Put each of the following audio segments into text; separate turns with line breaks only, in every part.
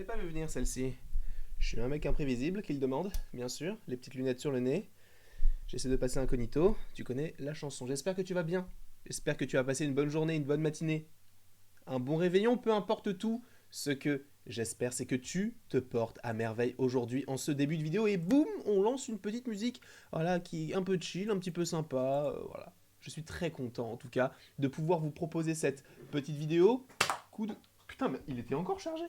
pas vu venir celle-ci. Je suis un mec imprévisible qui le demande, bien sûr, les petites lunettes sur le nez. J'essaie de passer incognito, tu connais la chanson. J'espère que tu vas bien. J'espère que tu as passé une bonne journée, une bonne matinée. Un bon réveillon, peu importe tout. Ce que j'espère, c'est que tu te portes à merveille aujourd'hui en ce début de vidéo. Et boum, on lance une petite musique, voilà, qui est un peu chill, un petit peu sympa, voilà. Je suis très content, en tout cas, de pouvoir vous proposer cette petite vidéo. Coup de... Putain, mais il était encore chargé.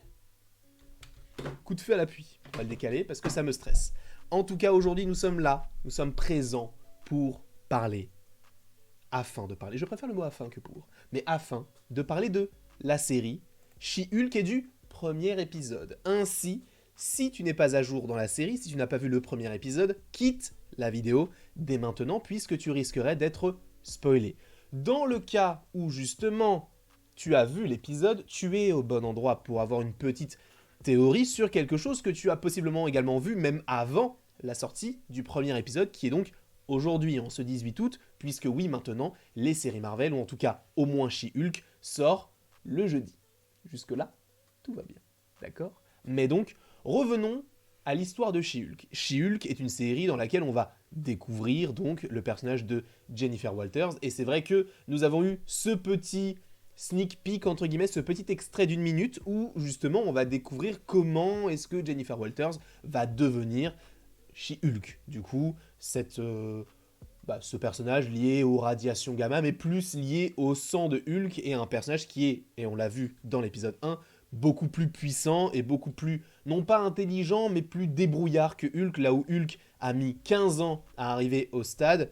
Coup de feu à l'appui. On va le décaler parce que ça me stresse. En tout cas, aujourd'hui, nous sommes là, nous sommes présents pour parler. Afin de parler, je préfère le mot afin que pour, mais afin de parler de la série She-Hulk et du premier épisode. Ainsi, si tu n'es pas à jour dans la série, si tu n'as pas vu le premier épisode, quitte la vidéo dès maintenant puisque tu risquerais d'être spoilé. Dans le cas où justement tu as vu l'épisode, tu es au bon endroit pour avoir une petite théorie sur quelque chose que tu as possiblement également vu même avant la sortie du premier épisode qui est donc aujourd'hui en ce 18 août, puisque oui maintenant les séries Marvel, ou en tout cas au moins She-Hulk, sort le jeudi. Jusque-là, tout va bien, d'accord? Mais donc, revenons à l'histoire de She-Hulk. She-Hulk est une série dans laquelle on va découvrir donc le personnage de Jennifer Walters, et c'est vrai que nous avons eu ce petit sneak peek, entre guillemets, ce petit extrait d'une minute où justement on va découvrir comment est-ce que Jennifer Walters va devenir She-Hulk. Du coup, ce personnage lié aux radiations gamma, mais plus lié au sang de Hulk, et un personnage qui est, et on l'a vu dans l'épisode 1, beaucoup plus puissant et beaucoup plus, non pas intelligent, mais plus débrouillard que Hulk, là où Hulk a mis 15 ans à arriver au stade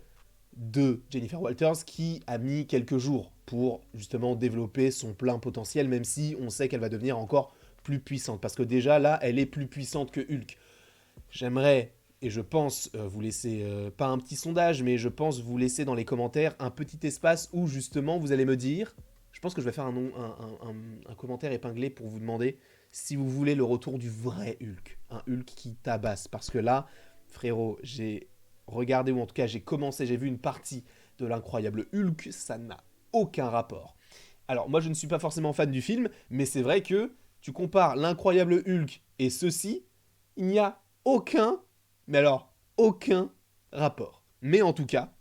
de Jennifer Walters, qui a mis quelques jours pour justement développer son plein potentiel, même si on sait qu'elle va devenir encore plus puissante, parce que déjà là, elle est plus puissante que Hulk. J'aimerais, et je pense vous laisser, pas un petit sondage, mais je pense vous laisser dans les commentaires un petit espace où justement vous allez me dire, je pense que je vais faire un commentaire épinglé pour vous demander si vous voulez le retour du vrai Hulk, un Hulk qui tabasse, parce que là, frérot, j'ai regardé, ou en tout cas j'ai vu une partie de l'incroyable Hulk, ça n'a aucun rapport. Alors moi je ne suis pas forcément fan du film, mais c'est vrai que tu compares l'incroyable Hulk et ceci, il n'y a aucun, mais alors aucun rapport. Mais en tout cas,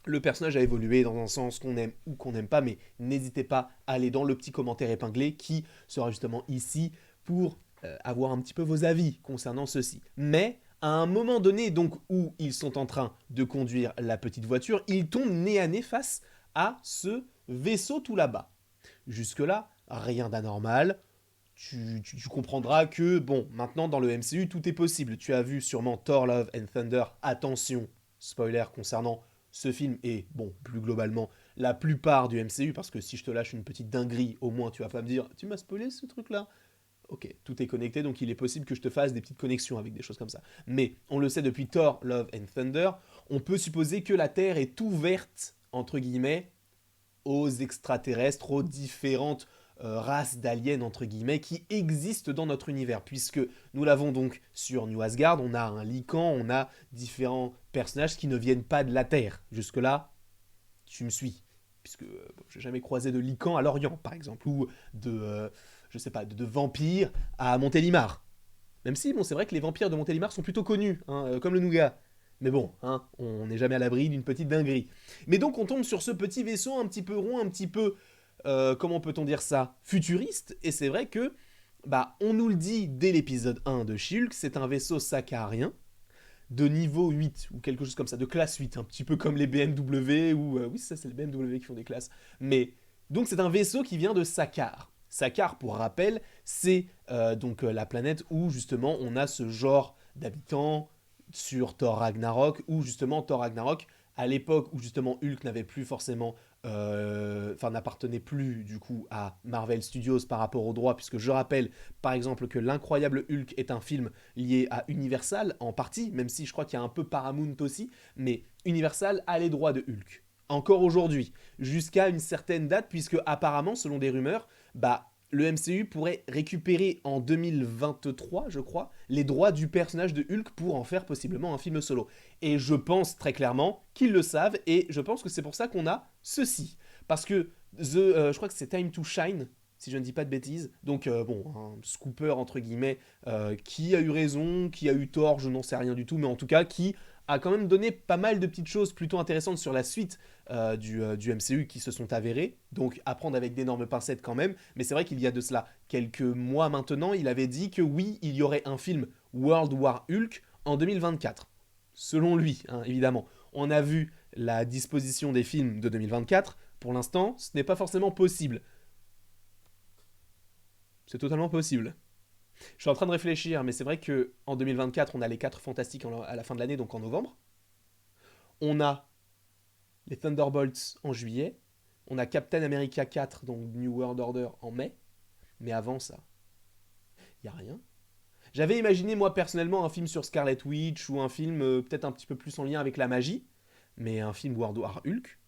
le personnage a évolué dans un sens qu'on aime ou qu'on n'aime pas, mais n'hésitez pas à aller dans le petit commentaire épinglé qui sera justement ici pour avoir un petit peu vos avis concernant ceci. Mais à un moment donné, donc où ils sont en train de conduire la petite voiture, ils tombent nez à nez face à ce vaisseau tout là-bas. Jusque-là, rien d'anormal. Tu comprendras que, bon, maintenant dans le MCU, tout est possible. Tu as vu sûrement Thor, Love and Thunder. Attention, spoiler concernant ce film et, bon, plus globalement, la plupart du MCU, parce que si je te lâche une petite dinguerie, au moins tu vas pas me dire « Tu m'as spoilé ce truc-là ?» Ok, tout est connecté, donc il est possible que je te fasse des petites connexions avec des choses comme ça. Mais, on le sait depuis Thor, Love and Thunder, on peut supposer que la Terre est ouverte, entre guillemets, aux extraterrestres, aux différentes races d'aliens, entre guillemets, qui existent dans notre univers, puisque nous l'avons donc sur New Asgard, on a un Lycan, on a différents personnages qui ne viennent pas de la Terre. Jusque-là, tu me suis, puisque j'ai jamais croisé de Lycan à Lorient, par exemple, ou je sais pas, de vampires à Montélimar. Même si, bon, c'est vrai que les vampires de Montélimar sont plutôt connus, hein, comme le nougat. Mais bon, hein, on n'est jamais à l'abri d'une petite dinguerie. Mais donc on tombe sur ce petit vaisseau un petit peu rond, un petit peu, comment peut-on dire ça, futuriste. Et c'est vrai que, bah, on nous le dit dès l'épisode 1 de She-Hulk, c'est un vaisseau sakarien de niveau 8 ou quelque chose comme ça, de classe 8, un petit peu comme les BMW ou... oui, ça c'est les BMW qui font des classes. Mais donc c'est un vaisseau qui vient de Sakar. Sakar, pour rappel, c'est donc la planète où justement on a ce genre d'habitants sur Thor Ragnarok, où justement Thor Ragnarok, à l'époque où justement Hulk n'avait plus forcément, n'appartenait plus du coup à Marvel Studios par rapport aux droits, puisque je rappelle par exemple que l'incroyable Hulk est un film lié à Universal en partie, même si je crois qu'il y a un peu Paramount aussi, mais Universal a les droits de Hulk. Encore aujourd'hui, jusqu'à une certaine date, puisque apparemment, selon des rumeurs, bah, le MCU pourrait récupérer en 2023, je crois, les droits du personnage de Hulk pour en faire possiblement un film solo. Et je pense très clairement qu'ils le savent, et je pense que c'est pour ça qu'on a ceci. Parce que je crois que c'est Time to Shine, si je ne dis pas de bêtises. Donc bon, un scooper entre guillemets, qui a eu raison, qui a eu tort, je n'en sais rien du tout, mais en tout cas qui a quand même donné pas mal de petites choses plutôt intéressantes sur la suite du MCU qui se sont avérées, donc à prendre avec d'énormes pincettes quand même, mais c'est vrai qu'il y a de cela quelques mois maintenant, il avait dit que oui, il y aurait un film World War Hulk en 2024. Selon lui, hein, évidemment. On a vu la disposition des films de 2024, pour l'instant, ce n'est pas forcément possible. C'est totalement possible. Je suis en train de réfléchir, mais c'est vrai qu'en 2024, on a les 4 Fantastiques à la fin de l'année, donc en novembre. On a les Thunderbolts en juillet. On a Captain America 4, donc New World Order, en mai. Mais avant ça, il n'y a rien. J'avais imaginé, moi, personnellement, un film sur Scarlet Witch ou un film peut-être un petit peu plus en lien avec la magie. Mais un film World War Hulk.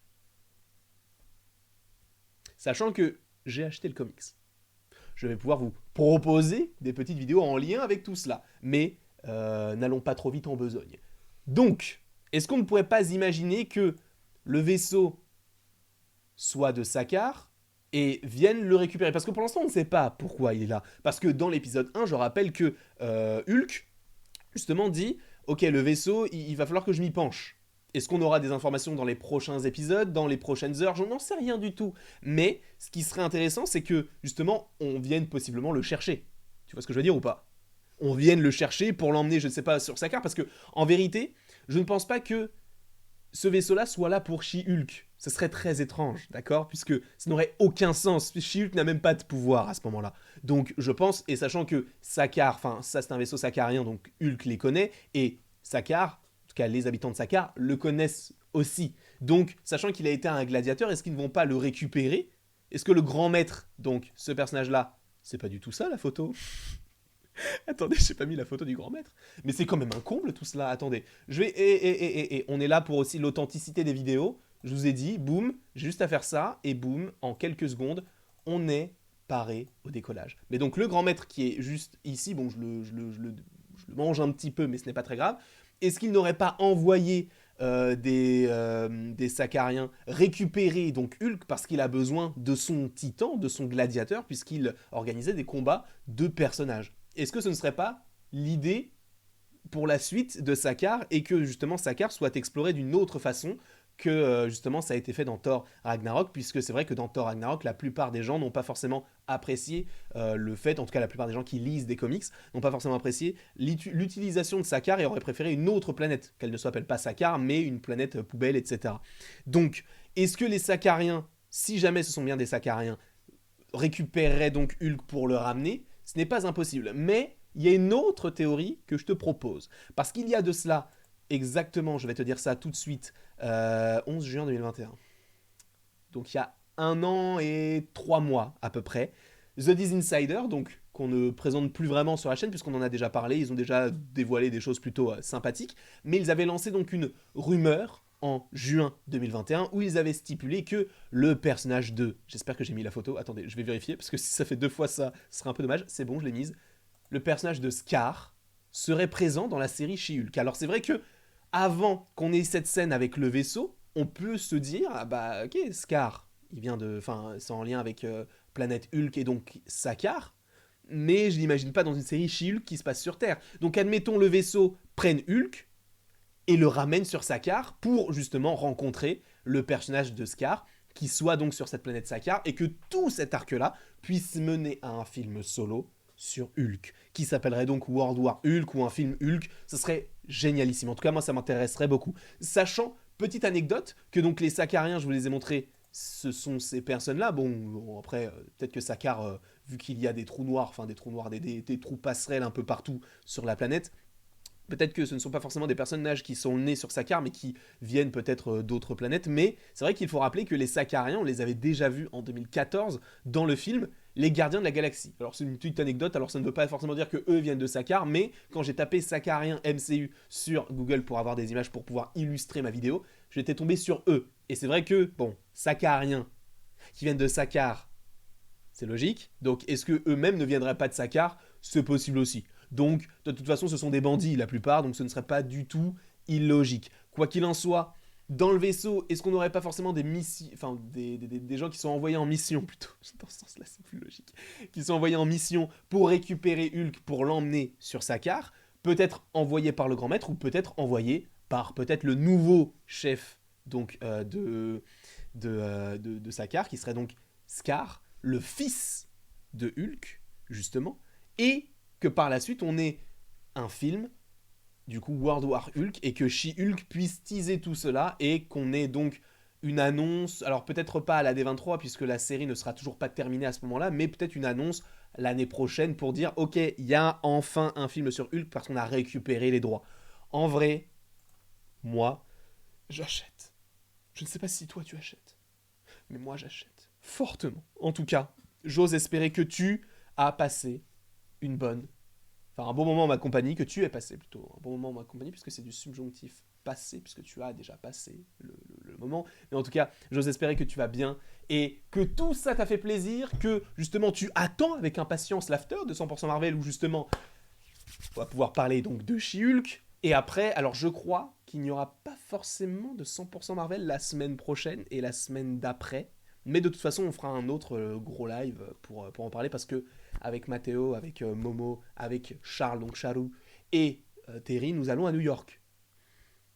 Sachant que j'ai acheté le comics. Je vais pouvoir vous proposer des petites vidéos en lien avec tout cela. Mais n'allons pas trop vite en besogne. Donc, est-ce qu'on ne pourrait pas imaginer que le vaisseau soit de Sakaar et vienne le récupérer? Parce que pour l'instant, on ne sait pas pourquoi il est là. Parce que dans l'épisode 1, je rappelle que Hulk, justement, dit « Ok, le vaisseau, il va falloir que je m'y penche. » Est-ce qu'on aura des informations dans les prochains épisodes, dans les prochaines heures? Je n'en sais rien du tout. Mais ce qui serait intéressant, c'est que, justement, on vienne possiblement le chercher. Tu vois ce que je veux dire ou pas? On vienne le chercher pour l'emmener, je ne sais pas, sur Sakaar, parce que, en vérité, je ne pense pas que ce vaisseau-là soit là pour She-Hulk. Ce serait très étrange, d'accord? Puisque ça n'aurait aucun sens. She-Hulk n'a même pas de pouvoir à ce moment-là. Donc, je pense, et sachant que Sakaar, enfin, ça c'est un vaisseau sakarien, donc Hulk les connaît, et Sakaar, en tout cas les habitants de Sakaar, le connaissent aussi. Donc, sachant qu'il a été un gladiateur, est-ce qu'ils ne vont pas le récupérer? Est-ce que le grand maître, donc ce personnage-là, c'est pas du tout ça la photo? Attendez, j'ai pas mis la photo du grand maître. Mais c'est quand même un comble tout cela. Attendez, je vais... on est là pour aussi l'authenticité des vidéos. Je vous ai dit, boum, j'ai juste à faire ça, et boum, en quelques secondes, on est paré au décollage. Mais donc le grand maître qui est juste ici, bon, je le mange un petit peu, mais ce n'est pas très grave. Est-ce qu'il n'aurait pas envoyé des Sakariens récupérer donc Hulk parce qu'il a besoin de son titan, de son gladiateur, puisqu'il organisait des combats de personnages? Est-ce que ce ne serait pas l'idée pour la suite de Sakaar et que justement Sakaar soit exploré d'une autre façon que justement ça a été fait dans Thor Ragnarok, puisque c'est vrai que dans Thor Ragnarok, la plupart des gens n'ont pas forcément apprécié le fait, en tout cas la plupart des gens qui lisent des comics, n'ont pas forcément apprécié l'utilisation de Sakaar et auraient préféré une autre planète, qu'elle ne s'appelle pas Sakaar, mais une planète poubelle, etc. Donc, est-ce que les Sakariens, si jamais ce sont bien des Sakariens, récupéreraient donc Hulk pour le ramener? Ce n'est pas impossible, mais il y a une autre théorie que je te propose, parce qu'il y a de cela exactement, je vais te dire ça tout de suite, 11 juin 2021. Donc il y a 1 an et 3 mois à peu près. The Diz Insider, donc qu'on ne présente plus vraiment sur la chaîne puisqu'on en a déjà parlé, ils ont déjà dévoilé des choses plutôt sympathiques, mais ils avaient lancé donc une rumeur en juin 2021 où ils avaient stipulé que le personnage de... J'espère que j'ai mis la photo, attendez, je vais vérifier parce que si ça fait 2 fois ça, ce serait un peu dommage, c'est bon, je l'ai mise. Le personnage de Scar serait présent dans la série She-Hulk. Alors c'est vrai que avant qu'on ait cette scène avec le vaisseau, on peut se dire, ah bah ok, Scar, il vient de, enfin, c'est en lien avec Planète Hulk et donc Sakaar, mais je l'imagine pas dans une série She-Hulk qui se passe sur Terre. Donc admettons le vaisseau prenne Hulk et le ramène sur Sakaar pour justement rencontrer le personnage de Scar, qui soit donc sur cette planète Sakaar, et que tout cet arc-là puisse mener à un film solo sur Hulk, qui s'appellerait donc World War Hulk ou un film Hulk. Ce serait génialissime. En tout cas, moi, ça m'intéresserait beaucoup. Sachant, petite anecdote, que donc les Sakariens, je vous les ai montrés, ce sont ces personnes-là. Bon après, peut-être que Sakaar, vu qu'il y a des trous noirs, enfin des trous noirs, des trous passerelles un peu partout sur la planète, peut-être que ce ne sont pas forcément des personnages qui sont nés sur Sakaar, mais qui viennent peut-être d'autres planètes. Mais c'est vrai qu'il faut rappeler que les Sakariens, on les avait déjà vus en 2014 dans le film Les Gardiens de la Galaxie. Alors c'est une petite anecdote, alors ça ne veut pas forcément dire que eux viennent de Sakaar, mais quand j'ai tapé Sakarien MCU sur Google pour avoir des images pour pouvoir illustrer ma vidéo, j'étais tombé sur eux. Et c'est vrai que, bon, Sakariens qui viennent de Sakaar, c'est logique. Donc est-ce que eux-mêmes ne viendraient pas de Sakaar? C'est possible aussi. Donc, de toute façon, ce sont des bandits la plupart, donc ce ne serait pas du tout illogique. Quoi qu'il en soit, Dans le vaisseau, est-ce qu'on n'aurait pas forcément des missions, enfin des gens qui sont envoyés en mission plutôt, dans ce sens-là c'est plus logique, qui sont envoyés en mission pour récupérer Hulk, pour l'emmener sur Sakaar, peut-être envoyés par le grand maître ou peut-être envoyés par peut-être le nouveau chef donc de Sakaar, qui serait donc Skaar, le fils de Hulk, justement, et que par la suite on ait un film, du coup World War Hulk, et que She-Hulk puisse teaser tout cela, et qu'on ait donc une annonce, alors peut-être pas à la D23, puisque la série ne sera toujours pas terminée à ce moment-là, mais peut-être une annonce l'année prochaine pour dire, ok, il y a enfin un film sur Hulk parce qu'on a récupéré les droits. En vrai, moi, j'achète. Je ne sais pas si toi tu achètes, mais moi j'achète. Fortement. En tout cas, j'ose espérer que tu as passé une bonne, enfin un bon moment en ma compagnie, que tu aies passé plutôt un bon moment en ma compagnie, puisque c'est du subjonctif passé, puisque tu as déjà passé le moment. Mais en tout cas, j'ose espérer que tu vas bien et que tout ça t'a fait plaisir, que justement tu attends avec impatience l'after de 100% Marvel, où justement on va pouvoir parler donc de She-Hulk. Et après, alors je crois qu'il n'y aura pas forcément de 100% Marvel la semaine prochaine et la semaine d'après. Mais de toute façon, on fera un autre gros live pour en parler, parce que avec Mathéo, avec Momo, avec Charles, donc Charou, et Terry, nous allons à New York.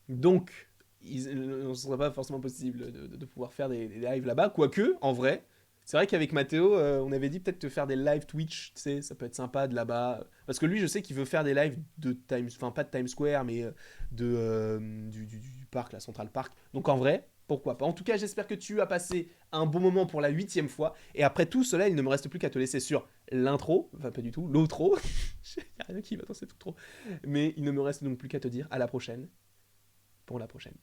Donc, ce ne sera pas forcément possible de pouvoir faire des lives là-bas. Quoique, en vrai, c'est vrai qu'avec Mathéo, on avait dit peut-être de faire des lives Twitch, tu sais, ça peut être sympa de là-bas. Parce que lui, je sais qu'il veut faire des lives de Times, enfin pas de Times Square, mais du parc, la Central Park. Donc en vrai, pourquoi pas. En tout cas, j'espère que tu as passé un bon moment pour la 8e fois. Et après tout cela, il ne me reste plus qu'à te laisser sur l'intro, enfin pas du tout, l'outro. Il n'y a rien qui va dans cette outro. Mais il ne me reste donc plus qu'à te dire à la prochaine, pour la prochaine.